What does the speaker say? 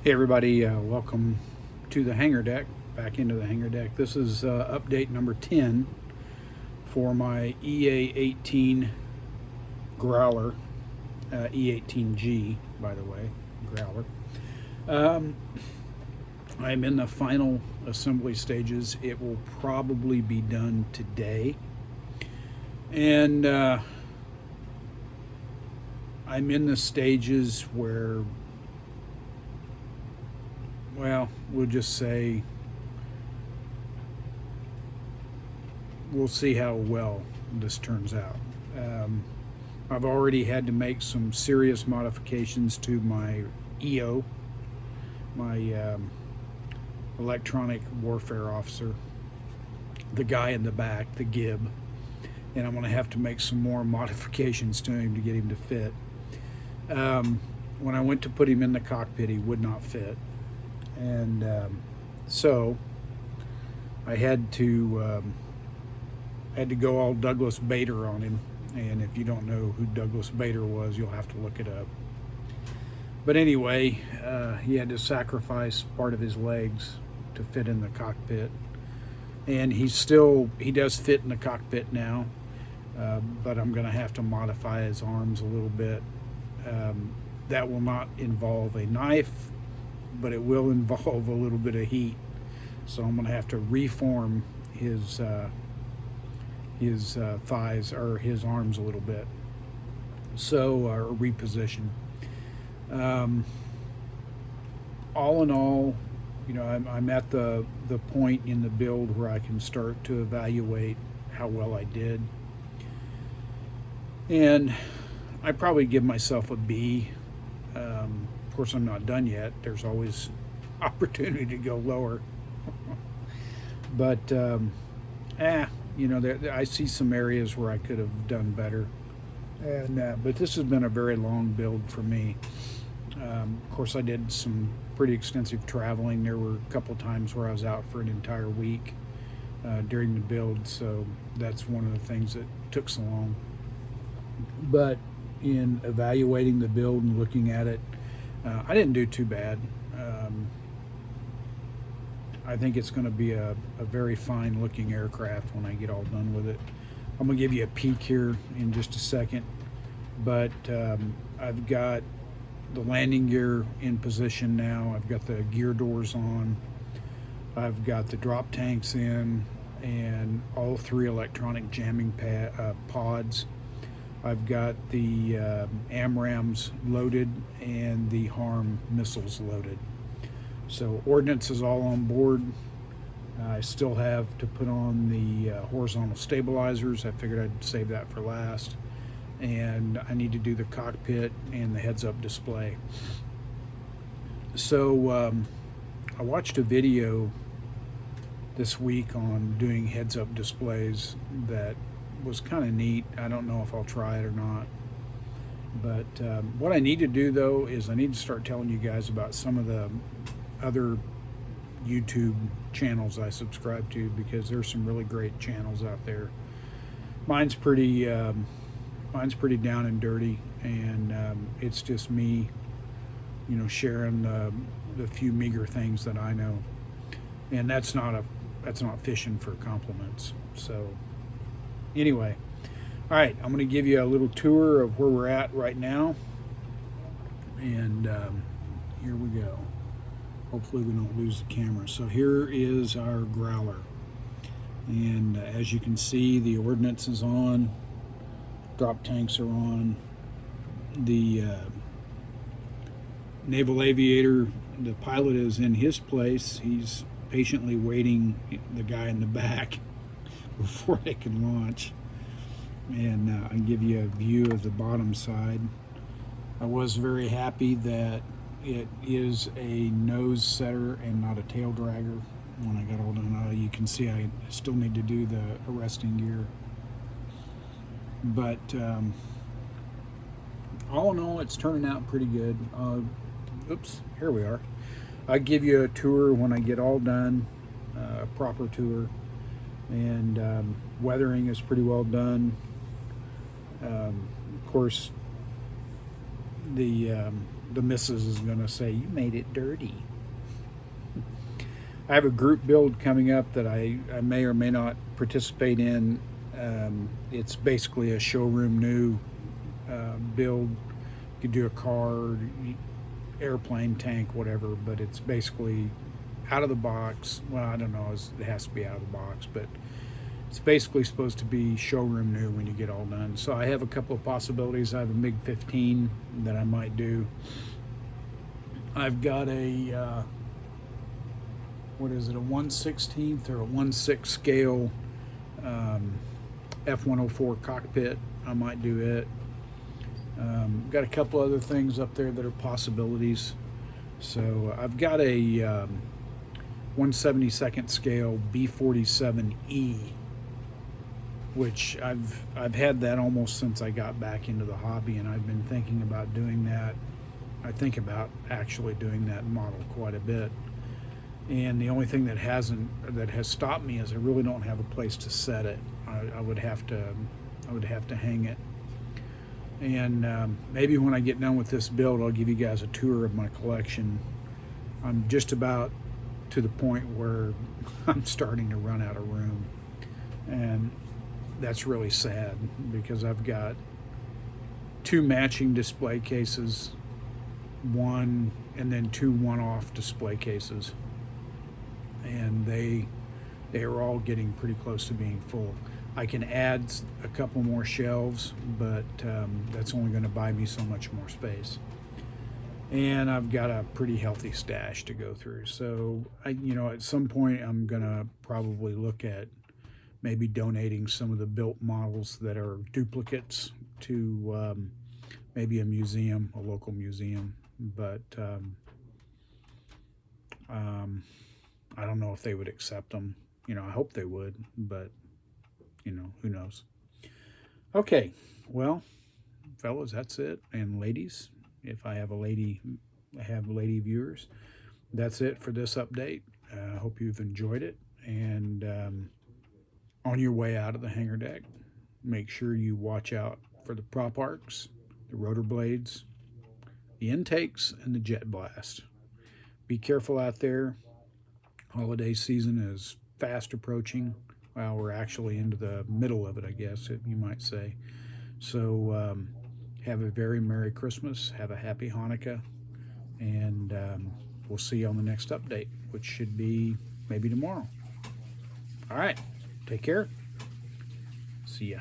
Hey everybody, welcome to the hangar deck, back into the hangar deck. This is update number 10 for my EA-18 Growler, E-18G, by the way, Growler. I'm in the final assembly stages. It will probably be done today. And I'm in the stages where, well, we'll just say we'll see how well this turns out. I've already had to make some serious modifications to my EO, my electronic warfare officer, the guy in the back, the Gib, and I'm going to have to make some more modifications to him to get him to fit. When I went to put him in the cockpit, he would not fit. And so I had to go all Douglas Bader on him. And if you don't know who Douglas Bader was, you'll have to look it up. But anyway, he had to sacrifice part of his legs to fit in the cockpit. And he does fit in the cockpit now, but I'm going to have to modify his arms a little bit. That will not involve a knife, but it will involve a little bit of heat. So I'm going to have to reform his thighs or his arms a little bit. So, or reposition. All in all, you know, I'm at the point in the build where I can start to evaluate how well I did. And I probably give myself a B. Of course, I'm not done yet. There's always opportunity to go lower. But, you know, I see some areas where I could have done better. And but this has been a very long build for me. Of course, I did some pretty extensive traveling. There were a couple times where I was out for an entire week during the build, so that's one of the things that took so long. But in evaluating the build and looking at it, I didn't do too bad. I think it's going to be a very fine looking aircraft when I get all done with it. I'm going to give you a peek here in just a second, but I've got the landing gear in position now. I've got the gear doors on. I've got the drop tanks in and all 3 electronic jamming pods. I've got the AMRAAMs loaded and the HARM missiles loaded. So ordnance is all on board. I still have to put on the horizontal stabilizers. I figured I'd save that for last. And I need to do the cockpit and the heads-up display. So I watched a video this week on doing heads-up displays that was kind of neat. I don't know if I'll try it or not. But what I need to do, though, is I need to start telling you guys about some of the other YouTube channels I subscribe to, because there's some really great channels out there. Mine's pretty down and dirty, and it's just me, you know, sharing the few meager things that I know, and that's not fishing for compliments. So anyway, all right, I'm going to give you a little tour of where we're at right now, and here we go. Hopefully we don't lose the camera. So here is our Growler, and as you can see, the ordnance is on, drop tanks are on, the naval aviator, the pilot is in his place. He's patiently waiting the guy in the back before they can launch. And I'll give you a view of the bottom side. I was very happy that it is a nose setter and not a tail dragger when I got all done. You can see I still need to do the arresting gear. But all in all, it's turning out pretty good. Oops, here we are. I'll give you a tour when I get all done, a proper tour. And weathering is pretty well done. Of course, the the missus is going to say, "You made it dirty." I have a group build coming up that I may or may not participate in. It's basically a showroom new build. You could do a car, airplane, tank, whatever, but it's basically out of the box. Well, I don't know, it has to be out of the box, but it's basically supposed to be showroom new when you get all done. So I have a couple of possibilities. I have a MiG-15 that I might do. I've got a what is it, a 1/16 or a 1/6 scale F-104 cockpit. I might do it. Got a couple other things up there that are possibilities. So I've got a 1/72 scale B-47E, which I've had that almost since I got back into the hobby, and I've been thinking about doing that. I think about actually doing that model quite a bit. And the only thing that has stopped me is I really don't have a place to set it. I would have to hang it. And maybe when I get done with this build, I'll give you guys a tour of my collection. I'm just about to the point where I'm starting to run out of room, and that's really sad because I've got 2 matching display cases, one and then 2 one-off display cases, and they are all getting pretty close to being full. I can add a couple more shelves, but that's only going to buy me so much more space. And I've got a pretty healthy stash to go through. So, at some point, I'm going to probably look at maybe donating some of the built models that are duplicates to maybe a museum, a local museum. But I don't know if they would accept them. I hope they would, but who knows. Okay, well, fellas, that's it. And ladies, if I have lady viewers, that's it for this update. I hope you've enjoyed it. And on your way out of the hangar deck, make sure you watch out for the prop arcs, the rotor blades, the intakes, and the jet blast. Be careful out there. Holiday season is fast approaching. Well, we're actually into the middle of it, I guess you might say. So have a very Merry Christmas. Have a Happy Hanukkah. And we'll see you on the next update, which should be maybe tomorrow. All right. Take care. See ya.